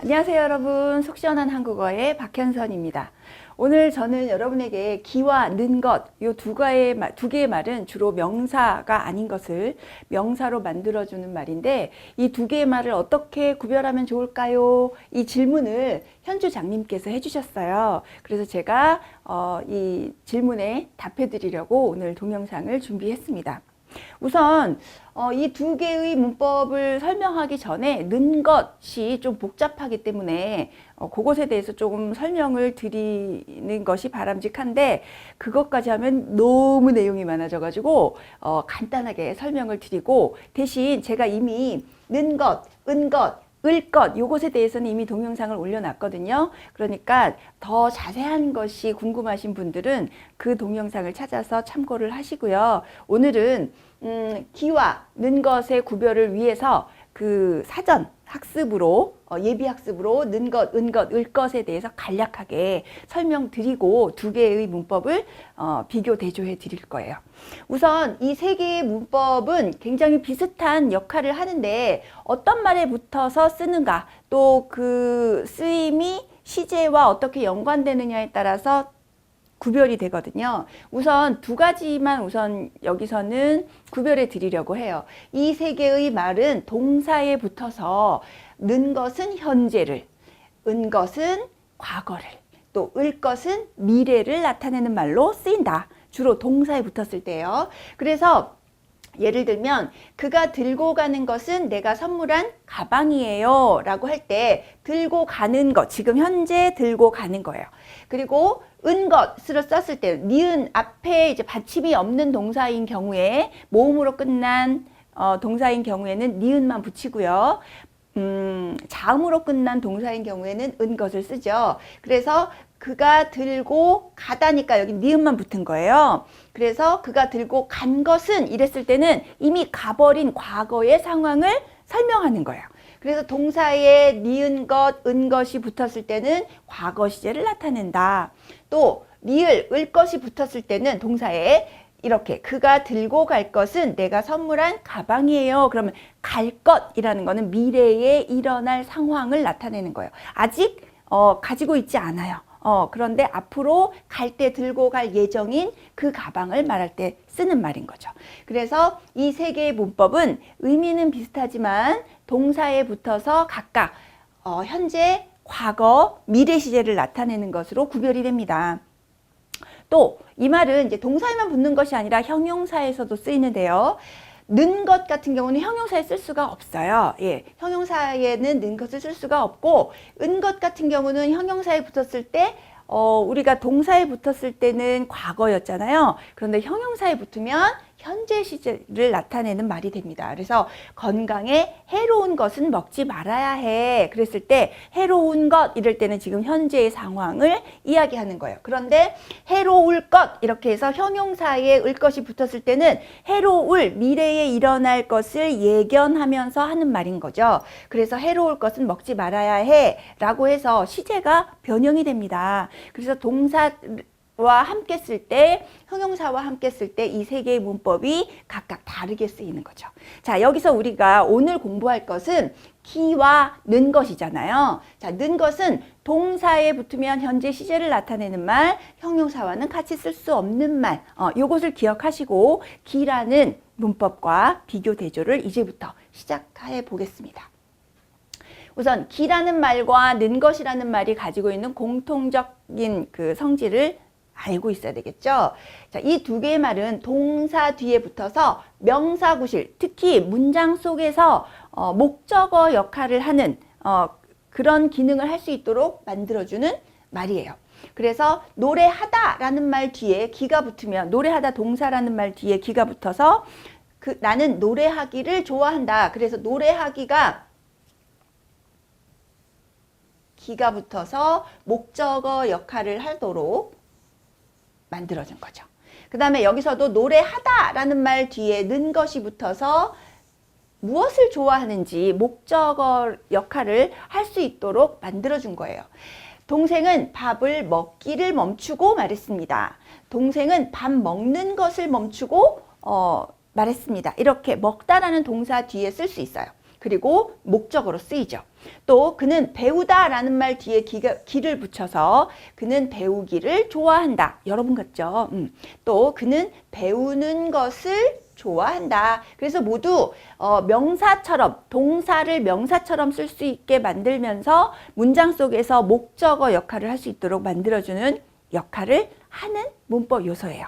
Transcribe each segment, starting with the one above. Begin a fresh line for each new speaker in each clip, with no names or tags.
안녕하세요 여러분, 속 시원한 한국어의 박현선입니다. 오늘 저는 여러분에게 기와 는 것, 이 두 개의 말은 주로 명사가 아닌 것을 명사로 만들어주는 말인데, 이 두 개의 말을 어떻게 구별하면 좋을까요? 이 질문을 현주 장님께서 해주셨어요. 그래서 제가 이 질문에 답해 드리려고 오늘 동영상을 준비했습니다. 우선 이 두 개의 문법을 설명하기 전에 는 것이 좀 복잡하기 때문에 그것에 대해서 조금 설명을 드리는 것이 바람직한데, 그것까지 하면 너무 내용이 많아져 가지고 간단하게 설명을 드리고, 대신 제가 이미 는 것, 은 것, 을 것, 요것에 대해서는 이미 동영상을 올려놨거든요. 그러니까 더 자세한 것이 궁금하신 분들은 그 동영상을 찾아서 참고를 하시고요. 오늘은 기와 는 것의 구별을 위해서 그 사전 학습으로 예비 학습으로 는 것, 은 것, 을 것에 대해서 간략하게 설명드리고 두 개의 문법을 비교 대조해 드릴 거예요. 우선 이 세 개의 문법은 굉장히 비슷한 역할을 하는데, 어떤 말에 붙어서 쓰는가, 또 그 쓰임이 시제와 어떻게 연관되느냐에 따라서 구별이 되거든요. 우선 두 가지만 우선 여기서는 구별해 드리려고 해요. 이 세 개의 말은 동사에 붙어서 는 것은 현재를, 은 것은 과거를, 또 을 것은 미래를 나타내는 말로 쓰인다. 주로 동사에 붙었을 때요. 그래서 예를 들면 그가 들고 가는 것은 내가 선물한 가방이에요 라고 할 때 들고 가는 것, 지금 현재 들고 가는 거예요. 그리고 은 것으로 썼을 때 니은 앞에 이제 받침이 없는 동사인 경우에, 모음으로 끝난 동사인 경우에는 니은만 붙이고요. 자음으로 끝난 동사인 경우에는 은 것을 쓰죠. 그래서 그가 들고 가다니까 여기 니은만 붙은 거예요. 그래서 그가 들고 간 것은 이랬을 때는 이미 가버린 과거의 상황을 설명하는 거예요. 그래서 동사에 니은 것, 은 것이 붙었을 때는 과거 시제를 나타낸다. 또 리을, 을 것이 붙었을 때는 동사에 이렇게 그가 들고 갈 것은 내가 선물한 가방이에요. 그러면 갈 것이라는 거는 미래에 일어날 상황을 나타내는 거예요. 아직 가지고 있지 않아요. 그런데 앞으로 갈 때 들고 갈 예정인 그 가방을 말할 때 쓰는 말인 거죠. 그래서 이 세 개의 문법은 의미는 비슷하지만 동사에 붙어서 각각 현재, 과거, 미래 시제를 나타내는 것으로 구별이 됩니다. 또 이 말은 이제 동사에만 붙는 것이 아니라 형용사에서도 쓰이는데요. 는 것 같은 경우는 형용사에 쓸 수가 없어요. 예, 형용사에는 는 것을 쓸 수가 없고, 은 것 같은 경우는 형용사에 붙었을 때 우리가 동사에 붙었을 때는 과거였잖아요. 그런데 형용사에 붙으면 현재 시제를 나타내는 말이 됩니다. 그래서 건강에 해로운 것은 먹지 말아야 해. 그랬을 때 해로운 것 이럴 때는 지금 현재의 상황을 이야기하는 거예요. 그런데 해로울 것 이렇게 해서 형용사에 을 것이 붙었을 때는 해로울, 미래에 일어날 것을 예견하면서 하는 말인 거죠. 그래서 해로울 것은 먹지 말아야 해 라고 해서 시제가 변형이 됩니다. 그래서 동사와 함께 쓸 때, 형용사와 함께 쓸 때 이 세 개의 문법이 각각 다르게 쓰이는 거죠. 자, 여기서 우리가 오늘 공부할 것은 기와 는 것이잖아요. 자, 는 것은 동사에 붙으면 현재 시제를 나타내는 말, 형용사와는 같이 쓸 수 없는 말, 요것을 기억하시고 기라는 문법과 비교 대조를 이제부터 시작해 보겠습니다. 우선 기라는 말과 는 것이라는 말이 가지고 있는 공통적인 그 성질을 알고 있어야 되겠죠. 자, 이 두 개의 말은 동사 뒤에 붙어서 명사 구실, 특히 문장 속에서 목적어 역할을 하는 그런 기능을 할 수 있도록 만들어주는 말이에요. 그래서 노래하다 라는 말 뒤에 기가 붙으면, 노래하다 동사라는 말 뒤에 기가 붙어서 나는 노래하기를 좋아한다. 그래서 노래하기가 기가 붙어서 목적어 역할을 하도록 만들어진 거죠. 그 다음에 여기서도 노래하다 라는 말 뒤에 는 것이 붙어서 무엇을 좋아하는지 목적어 역할을 할 수 있도록 만들어준 거예요. 동생은 밥을 먹기를 멈추고 말했습니다. 동생은 밥 먹는 것을 멈추고 말했습니다. 이렇게 먹다라는 동사 뒤에 쓸 수 있어요. 그리고 목적어로 쓰이죠. 또 그는 배우다라는 말 뒤에 기를 붙여서 그는 배우기를 좋아한다. 여러분 같죠? 또 그는 배우는 것을 좋아한다. 그래서 모두 명사처럼, 동사를 명사처럼 쓸 수 있게 만들면서 문장 속에서 목적어 역할을 할 수 있도록 만들어주는 역할을 하는 문법 요소예요.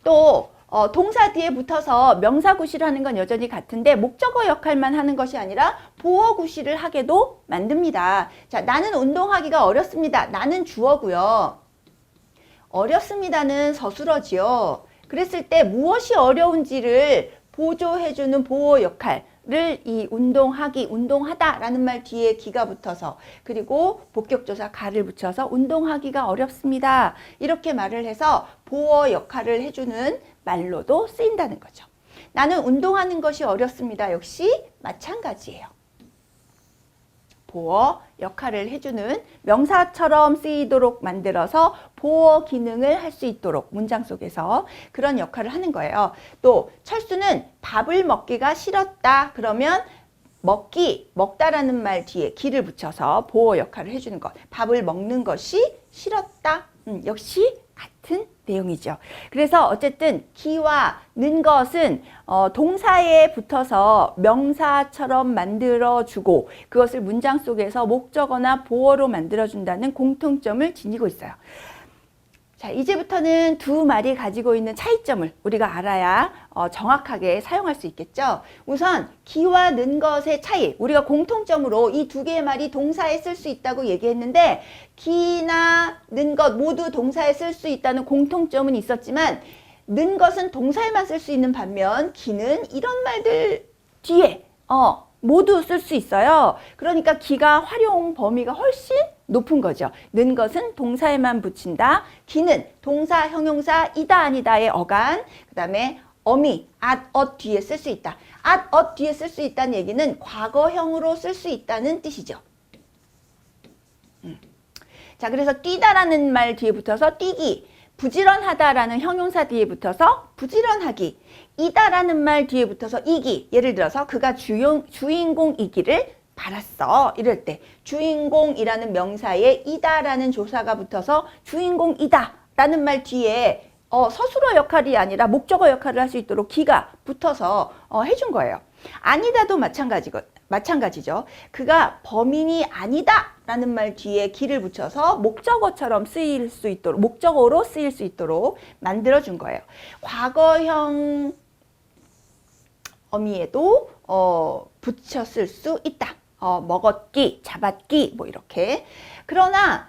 또 동사 뒤에 붙어서 명사 구실을 하는 건 여전히 같은데 목적어 역할만 하는 것이 아니라 보어 구실을 하게도 만듭니다. 자, 나는 운동하기가 어렵습니다. 나는 주어고요. 어렵습니다는 서술어지요. 그랬을 때 무엇이 어려운지를 보조해주는 보호 역할을 이 운동하기, 운동하다라는 말 뒤에 기가 붙어서 그리고 복격조사 가를 붙여서 운동하기가 어렵습니다. 이렇게 말을 해서 보호 역할을 해주는 말로도 쓰인다는 거죠. 나는 운동하는 것이 어렵습니다. 역시 마찬가지예요. 보어 역할을 해주는 명사처럼 쓰이도록 만들어서 보어 기능을 할 수 있도록 문장 속에서 그런 역할을 하는 거예요. 또 철수는 밥을 먹기가 싫었다. 그러면 먹다라는 말 뒤에 기를 붙여서 보어 역할을 해주는 것. 밥을 먹는 것이 싫었다. 역시 같은 내용이죠. 그래서 어쨌든 기와 는 것은 동사에 붙어서 명사처럼 만들어주고 그것을 문장 속에서 목적어나 보어로 만들어준다는 공통점을 지니고 있어요. 자, 이제부터는 두 말이 가지고 있는 차이점을 우리가 알아야 정확하게 사용할 수 있겠죠. 우선 기와 는 것의 차이, 우리가 공통점으로 이 두 개의 말이 동사에 쓸 수 있다고 얘기했는데 기나 는 것 모두 동사에 쓸 수 있다는 공통점은 있었지만 는 것은 동사에만 쓸 수 있는 반면 기는 이런 말들 뒤에 모두 쓸 수 있어요. 그러니까 기가 활용 범위가 훨씬 높은 거죠. 는 것은 동사에만 붙인다. 기는 동사, 형용사, 이다, 아니다의 어간, 그 다음에 어미, at, 엇 뒤에 쓸 수 있다. at, 엇 뒤에 쓸 수 있다는 얘기는 과거형으로 쓸 수 있다는 뜻이죠. 자, 그래서 뛰다라는 말 뒤에 붙어서 뛰기, 부지런하다라는 형용사 뒤에 붙어서 부지런하기, 이다라는 말 뒤에 붙어서 이기, 예를 들어서 그가 주인공이기를 바랐어. 이럴 때 주인공이라는 명사에 이다라는 조사가 붙어서 주인공이다 라는 말 뒤에 서술어 역할이 아니라 목적어 역할을 할 수 있도록 기가 붙어서 해준 거예요. 아니다도 마찬가지죠. 그가 범인이 아니다 라는 말 뒤에 기를 붙여서 목적어처럼 쓰일 수 있도록, 목적어로 쓰일 수 있도록 만들어준 거예요. 과거형 어미에도 붙여 쓸 수 있다. 먹었기, 잡았기 뭐 이렇게. 그러나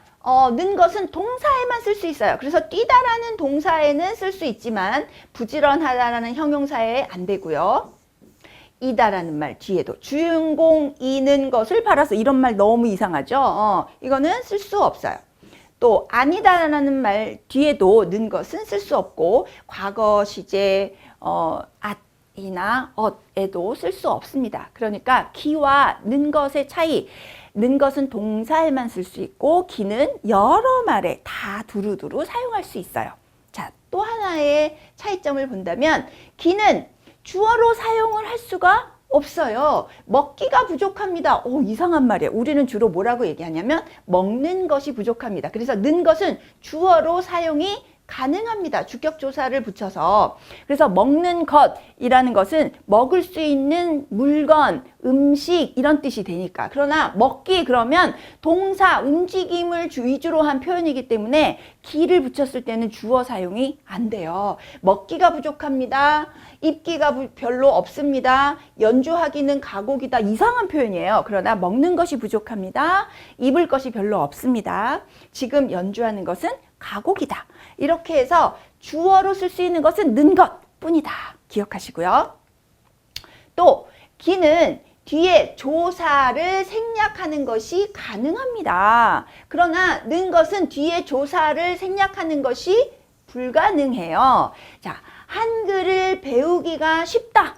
는 것은 동사에만 쓸 수 있어요. 그래서 뛰다라는 동사에는 쓸 수 있지만 부지런하다라는 형용사에 안 되고요. 이다라는 말 뒤에도 주인공이는 것을 바라서 이런 말 너무 이상하죠. 이거는 쓸 수 없어요. 또 아니다라는 말 뒤에도 는 것은 쓸 수 없고 과거 시제 이나 엇에도 쓸 수 없습니다. 그러니까 기와 는 것의 차이, 는 것은 동사에만 쓸 수 있고 기는 여러 말에 다 두루두루 사용할 수 있어요. 자, 또 하나의 차이점을 본다면 기는 주어로 사용을 할 수가 없어요. 먹기가 부족합니다. 이상한 말이에요. 우리는 주로 뭐라고 얘기하냐면 먹는 것이 부족합니다. 그래서 는 것은 주어로 사용이 가능합니다. 주격조사를 붙여서. 그래서 먹는 것이라는 것은 먹을 수 있는 물건, 음식 이런 뜻이 되니까. 그러나 먹기 그러면 동사, 움직임을 위주로 한 표현이기 때문에 기를 붙였을 때는 주어 사용이 안 돼요. 먹기가 부족합니다. 입기가 별로 없습니다. 연주하기는 가곡이다. 이상한 표현이에요. 그러나 먹는 것이 부족합니다. 입을 것이 별로 없습니다. 지금 연주하는 것은 가곡이다. 이렇게 해서 주어로 쓸 수 있는 것은 는 것뿐이다. 기억하시고요. 또 기는 뒤에 조사를 생략하는 것이 가능합니다. 그러나 는 것은 뒤에 조사를 생략하는 것이 불가능해요. 자, 한글을 배우기가 쉽다.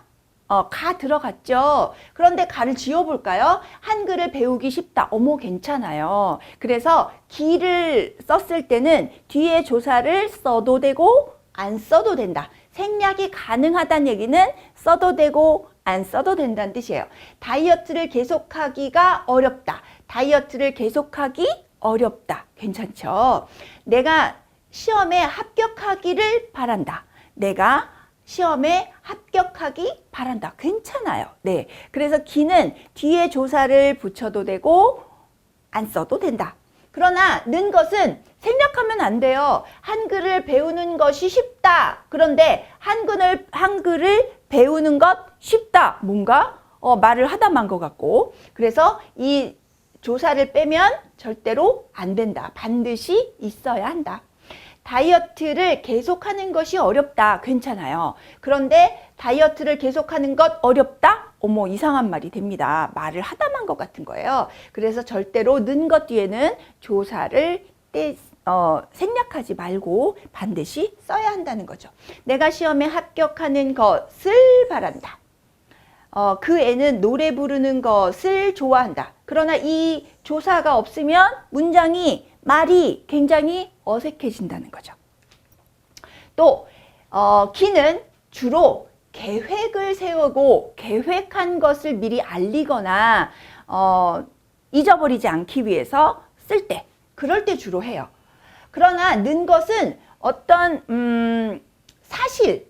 가 들어갔죠. 그런데 가를 지워볼까요? 한글을 배우기 쉽다. 괜찮아요. 그래서 기를 썼을 때는 뒤에 조사를 써도 되고 안 써도 된다. 생략이 가능하다는 얘기는 써도 되고 안 써도 된다는 뜻이에요. 다이어트를 계속하기가 어렵다. 다이어트를 계속하기 어렵다. 괜찮죠? 내가 시험에 합격하기를 바란다. 내가 시험에 합격하기 바란다. 괜찮아요. 네. 그래서 기는 뒤에 조사를 붙여도 되고 안 써도 된다. 그러나 는 것은 생략하면 안 돼요. 한글을 배우는 것이 쉽다. 그런데 한글을 배우는 것 쉽다. 뭔가 말을 하다 만 것 같고. 그래서 이 조사를 빼면 절대로 안 된다. 반드시 있어야 한다. 다이어트를 계속하는 것이 어렵다. 괜찮아요. 그런데 다이어트를 계속하는 것 어렵다? 어머, 이상한 말이 됩니다. 말을 하다만 것 같은 거예요. 그래서 절대로 는 것 뒤에는 조사를 생략하지 말고 반드시 써야 한다는 거죠. 내가 시험에 합격하는 것을 바란다. 그 애는 노래 부르는 것을 좋아한다. 그러나 이 조사가 없으면 말이 굉장히 어색해진다는 거죠. 또 기는 주로 계획을 세우고 계획한 것을 미리 알리거나 잊어버리지 않기 위해서 쓸 때, 그럴 때 주로 해요. 그러나 는 것은 어떤 사실을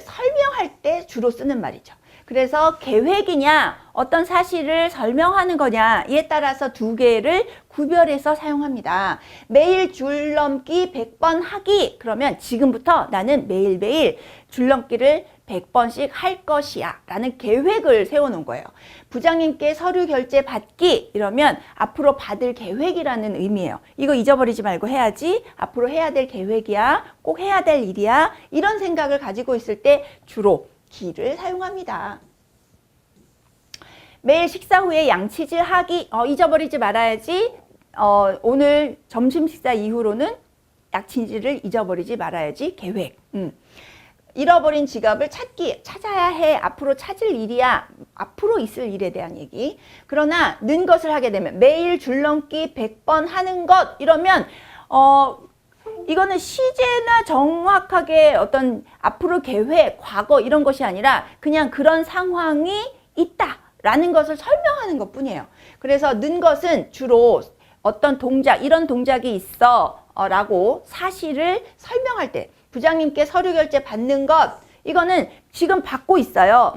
설명할 때 주로 쓰는 말이죠. 그래서 계획이냐 어떤 사실을 설명하는 거냐에 따라서 두 개를 구별해서 사용합니다. 매일 줄넘기 100번 하기. 그러면 지금부터 나는 매일매일 줄넘기를 100번씩 할 것이야 라는 계획을 세워놓은 거예요. 부장님께 서류 결제 받기 이러면 앞으로 받을 계획이라는 의미예요. 이거 잊어버리지 말고 해야지. 앞으로 해야 될 계획이야. 꼭 해야 될 일이야. 이런 생각을 가지고 있을 때 주로 기를 사용합니다. 매일 식사 후에 양치질 하기. 잊어버리지 말아야지. 오늘 점심 식사 이후로는 양치질을 잊어버리지 말아야지. 계획. 잃어버린 지갑을 찾아야 해. 앞으로 찾을 일이야. 앞으로 있을 일에 대한 얘기. 그러나 는 것을 하게 되면 매일 줄넘기 100번 하는 것 이러면 이거는 시제나 정확하게 어떤 앞으로 계획, 과거 이런 것이 아니라 그냥 그런 상황이 있다라는 것을 설명하는 것 뿐이에요. 그래서 는 것은 주로 어떤 동작, 이런 동작이 있어 라고 사실을 설명할 때 부장님께 서류 결제 받는 것 이거는 지금 받고 있어요.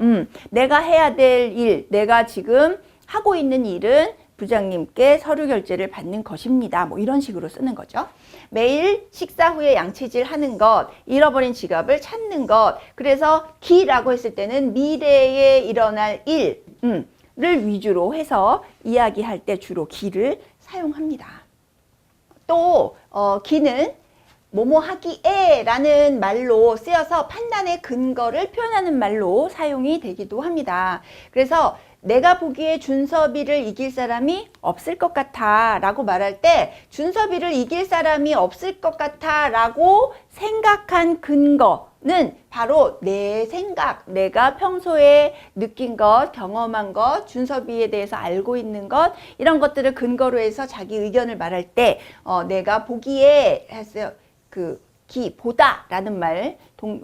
내가 해야 될 일, 내가 지금 하고 있는 일은 부장님께 서류 결제를 받는 것입니다. 뭐 이런 식으로 쓰는 거죠. 매일 식사 후에 양치질 하는 것, 잃어버린 지갑을 찾는 것. 그래서 기라고 했을 때는 미래에 일어날 일을 위주로 해서 이야기할 때 주로 기를 사용합니다. 또 기는 뭐뭐 하기에 라는 말로 쓰여서 판단의 근거를 표현하는 말로 사용이 되기도 합니다. 그래서 내가 보기에 준섭이를 이길 사람이 없을 것 같아 라고 말할 때 준섭이를 이길 사람이 없을 것 같아 라고 생각한 근거는 바로 내 생각, 내가 평소에 느낀 것, 경험한 것, 준섭이에 대해서 알고 있는 것 이런 것들을 근거로 해서 자기 의견을 말할 때 내가 보기에 했어요. 보다라는 말,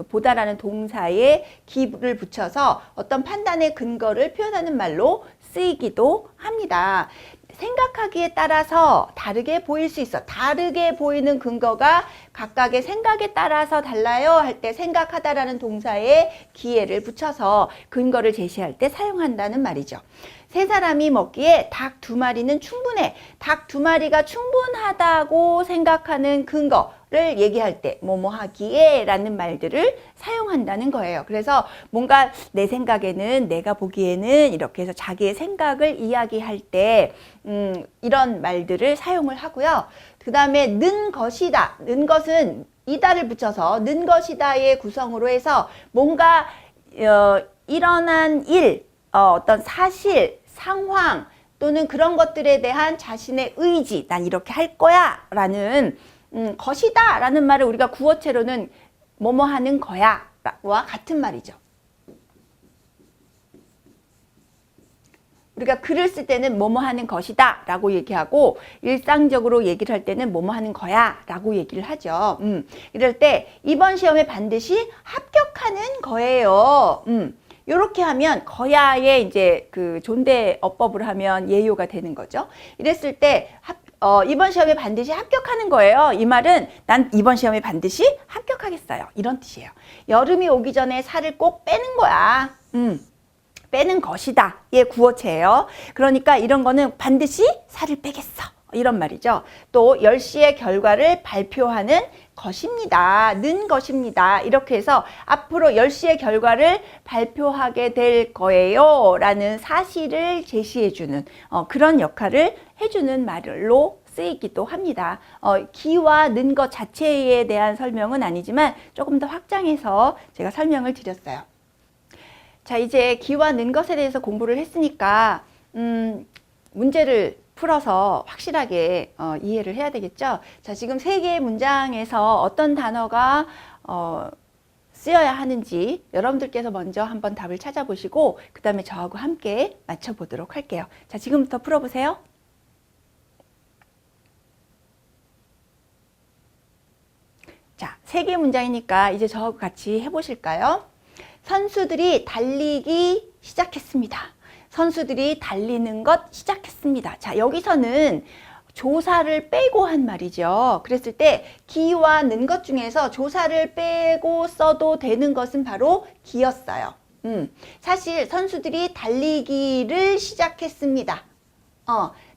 보다라는 동사에 기를 붙여서 어떤 판단의 근거를 표현하는 말로 쓰이기도 합니다. 생각하기에 따라서 다르게 보일 수 있어. 다르게 보이는 근거가 각각의 생각에 따라서 달라요 할 때 생각하다라는 동사에 기회를 붙여서 근거를 제시할 때 사용한다는 말이죠. 세 사람이 먹기에 닭 2마리는 충분해. 닭 2마리가 충분하다고 생각하는 근거를 얘기할 때 뭐뭐 하기에 라는 말들을 사용한다는 거예요. 그래서 뭔가 내 생각에는, 내가 보기에는 이렇게 해서 자기의 생각을 이야기할 때 이런 말들을 사용을 하고요. 그 다음에 는 것이다. 는 것은 이다를 붙여서 는 것이다의 구성으로 해서 뭔가 일어난 일, 어떤 사실, 상황 또는 그런 것들에 대한 자신의 의지, 난 이렇게 할 거야 라는 것이다 라는 말을 우리가 구어체로는 뭐뭐 하는 거야 와 같은 말이죠. 우리가 글을 쓸 때는 뭐뭐 하는 것이다 라고 얘기하고 일상적으로 얘기를 할 때는 뭐뭐 하는 거야 라고 얘기를 하죠. 이럴 때 이번 시험에 반드시 합격하는 거예요. 이렇게 하면 거야의 이제 그 존대 어법을 하면 예요가 되는 거죠. 이랬을 때 이번 시험에 반드시 합격하는 거예요. 이 말은 난 이번 시험에 반드시 합격하겠어요. 이런 뜻이에요. 여름이 오기 전에 살을 꼭 빼는 거야. 빼는 것이다. 예, 구어체예요. 그러니까 이런 거는 반드시 살을 빼겠어. 이런 말이죠. 또 10시의 결과를 발표하는 것입니다. 는 것입니다. 이렇게 해서 앞으로 10시의 결과를 발표하게 될 거예요. 라는 사실을 제시해주는 그런 역할을 해주는 말로 쓰이기도 합니다. 기와 는 것 자체에 대한 설명은 아니지만 조금 더 확장해서 제가 설명을 드렸어요. 자, 이제 기와 는 것에 대해서 공부를 했으니까 문제를 풀어서 확실하게 이해를 해야 되겠죠. 자, 지금 3개의 문장에서 어떤 단어가 쓰여야 하는지 여러분들께서 먼저 한번 답을 찾아보시고 그 다음에 저하고 함께 맞춰보도록 할게요. 자, 지금부터 풀어보세요. 자, 3개의 문장이니까 이제 저하고 같이 해보실까요? 선수들이 달리기 시작했습니다. 선수들이 달리는 것 시작했습니다. 자, 여기서는 조사를 빼고 한 말이죠. 그랬을 때 기와 는 것 중에서 조사를 빼고 써도 되는 것은 바로 기였어요. 사실 선수들이 달리기를 시작했습니다.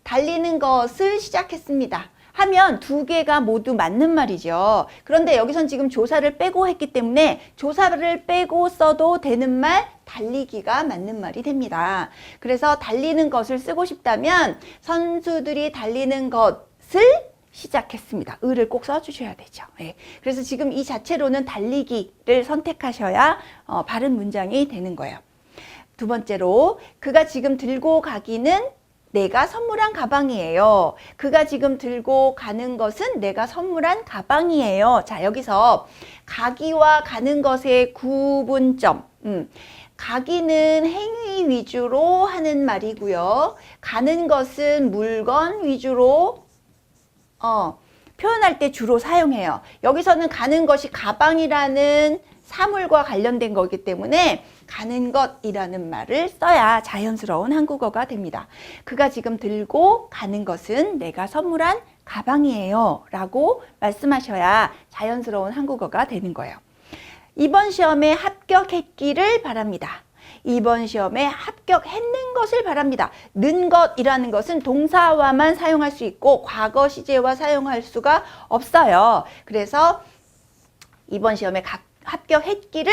달리는 것을 시작했습니다. 하면 2개가 모두 맞는 말이죠. 그런데 여기선 지금 조사를 빼고 했기 때문에 조사를 빼고 써도 되는 말 달리기가 맞는 말이 됩니다. 그래서 달리는 것을 쓰고 싶다면 선수들이 달리는 것을 시작했습니다. 을을 꼭 써주셔야 되죠. 예. 그래서 지금 이 자체로는 달리기를 선택하셔야 바른 문장이 되는 거예요. 2번째로 그가 지금 들고 가기는 내가 선물한 가방이에요. 그가 지금 들고 가는 것은 내가 선물한 가방이에요. 자, 여기서 가기와 가는 것의 구분점. 가기는 행위 위주로 하는 말이고요. 가는 것은 물건 위주로 표현할 때 주로 사용해요. 여기서는 가는 것이 가방이라는 사물과 관련된 거기 때문에 가는 것이라는 말을 써야 자연스러운 한국어가 됩니다. 그가 지금 들고 가는 것은 내가 선물한 가방이에요 라고 말씀하셔야 자연스러운 한국어가 되는 거예요. 이번 시험에 합격했기를 바랍니다. 이번 시험에 합격했는 것을 바랍니다. 는 것이라는 것은 동사와만 사용할 수 있고 과거 시제와 사용할 수가 없어요. 그래서 이번 시험에 합격했기를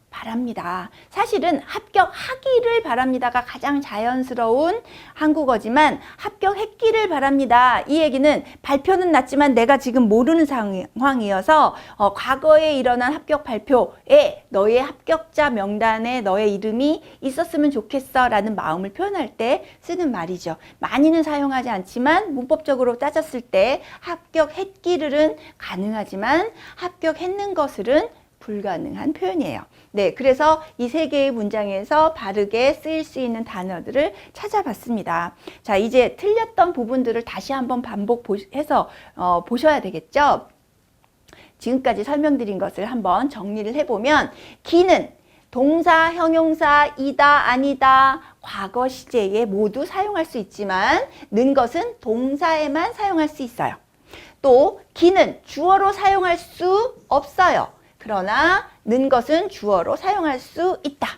바랍니다. 사실은 합격하기를 바랍니다가 가장 자연스러운 한국어지만 합격했기를 바랍니다. 이 얘기는 발표는 났지만 내가 지금 모르는 상황이어서 과거에 일어난 합격 발표에 너의 합격자 명단에 너의 이름이 있었으면 좋겠어 라는 마음을 표현할 때 쓰는 말이죠. 많이는 사용하지 않지만 문법적으로 따졌을 때 합격했기를은 가능하지만 합격했는 것을은 불가능한 표현이에요. 네, 그래서 이 3개의 문장에서 바르게 쓰일 수 있는 단어들을 찾아봤습니다. 자, 이제 틀렸던 부분들을 다시 한번 반복해서 보셔야 되겠죠? 지금까지 설명드린 것을 한번 정리를 해보면 기는 동사, 형용사, 이다, 아니다, 과거 시제에 모두 사용할 수 있지만 는 것은 동사에만 사용할 수 있어요. 또 기는 주어로 사용할 수 없어요. 그러나 는 것은 주어로 사용할 수 있다.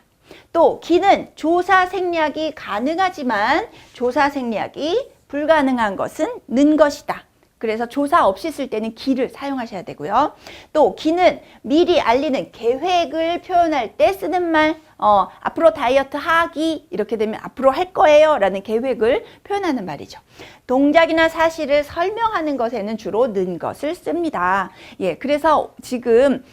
또 기는 조사 생략이 가능하지만 조사 생략이 불가능한 것은 는 것이다. 그래서 조사 없이 쓸 때는 기를 사용하셔야 되고요. 또 기는 미리 알리는 계획을 표현할 때 쓰는 말, 앞으로 다이어트 하기 이렇게 되면 앞으로 할 거예요 라는 계획을 표현하는 말이죠. 동작이나 사실을 설명하는 것에는 주로 는 것을 씁니다. 예, 그래서 지금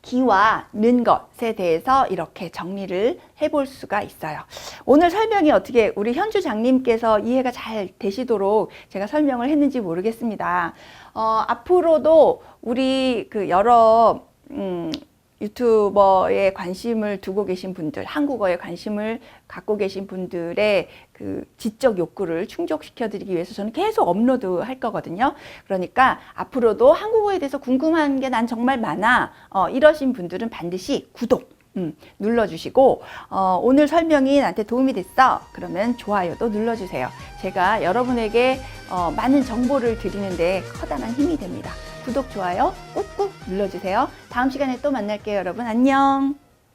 기와 는 것에 대해서 이렇게 정리를 해볼 수가 있어요. 오늘 설명이 어떻게 우리 현주 장님께서 이해가 잘 되시도록 제가 설명을 했는지 모르겠습니다. 앞으로도 우리 여러 유튜버에 관심을 두고 계신 분들, 한국어에 관심을 갖고 계신 분들의 그 지적 욕구를 충족시켜 드리기 위해서 저는 계속 업로드 할 거거든요. 그러니까 앞으로도 한국어에 대해서 궁금한 게 난 정말 많아. 이러신 분들은 반드시 구독, 눌러주시고 오늘 설명이 나한테 도움이 됐어? 그러면 좋아요도 눌러주세요. 제가 여러분에게 많은 정보를 드리는데 커다란 힘이 됩니다. 구독, 좋아요 꾹꾹 눌러주세요. 다음 시간에 또 만날게요, 여러분. 안녕.